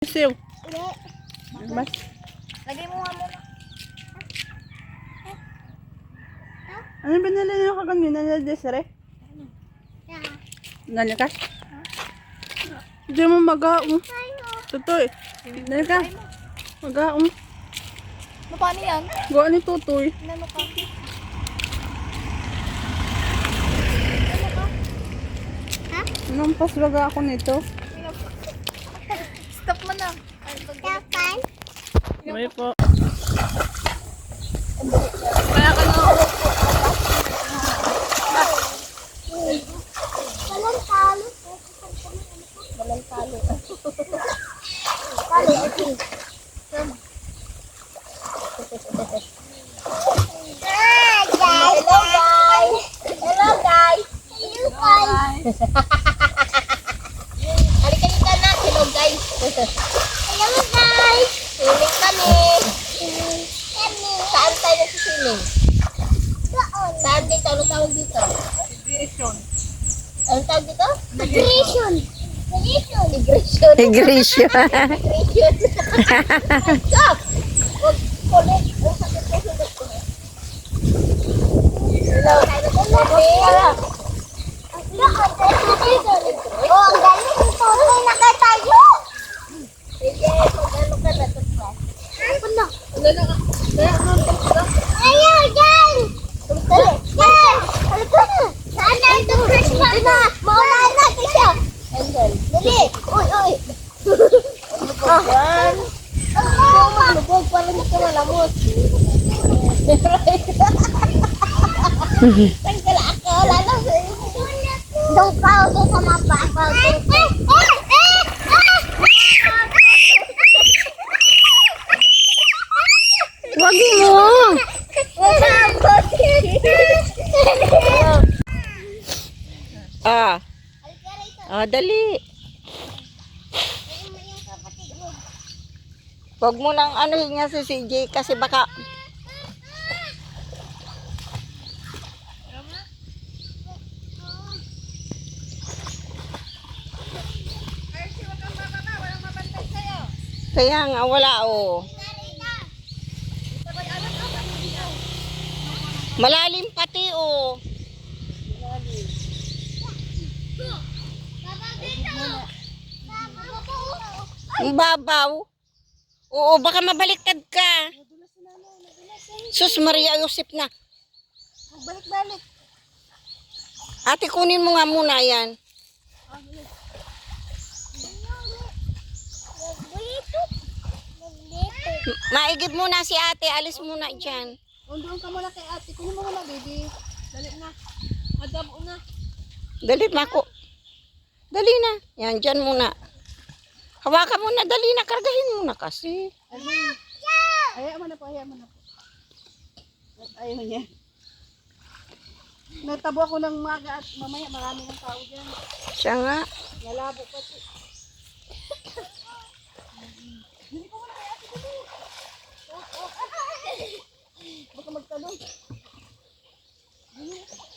Siw. Hindi. Mas. Lagay mo nga muna. Ano binili niyo kaganina na Desiree? Nalikas? Hindi mo magaong. Tutoy. Nalikas. Magaong. Ano paano yan? Gawa ni Tutoy. Ano ka? Nampas baga ako nito. Stop mo na. Dapat? May po. Kaya ka na. Walang talo. Walang talo. Talo, okay. Hello guys! Hello guys! Hello, guys. Halika dito na. Hello guys! Hello, guys. Swimming kami. Kami. Saan tayo nagsiswimming? Doon. Saan dito? Ano tawag dito? Ano tawag dito? Migration. Migration. Migration. Iglesia. Migration. Stop! Huwag kulit. Ang sakit ko sugat ko. Hello. Hello. Oh, ang galing. Tutoy na kayo tayo. Sige, mag-ano ka na. Ano na? Ano na ka? Kaya ano ka? Ayaw, yan. Yan. Halika na. Saan na ito? Christmas na. Maulaan natin siya. Andal. Dali. Uy, uy. Yan. Ikaw maglubog para hindi ka malamot. Tanggal ako. Lalo. Doon ka. Doon sa mapa. Wag mo. Ah. Ah, dali. Wag mo lang anuhin nga si CJ kasi baka kaya nga wala oh. Malalim pati oh. Ang babaw. Oo, baka mabaliktad ka. Sus Maria Yosef na. Balik-balik. Ate, kunin mo nga muna yan. Maigib muna si ate. Alis muna dyan. Doon ka muna kay ate. Kunin mo muna, baby. Dali na. Adabo na. Dali, Mako. Dali na. Yan, dyan muna. Hawakan mo na. Dali na. Kargahin mo na kasi. Hayaan mo na po, hayaan mo na po. Ayaw niya. Natabo ako ng maga at mamaya marami ng tao dyan. Siya nga. Nalabo pa siya. Baka magtanong.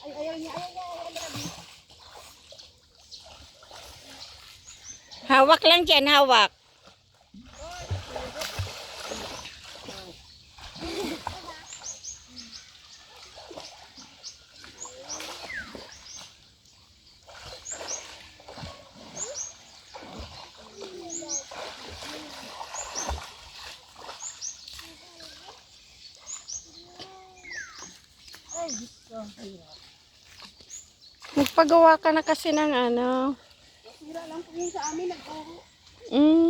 Ay, ayaw niya. Hawak lang dyan. Hawak. Magpagawa ka na kasi ng ano. Sira lang po yun sa amin. Nag-uro. Mm.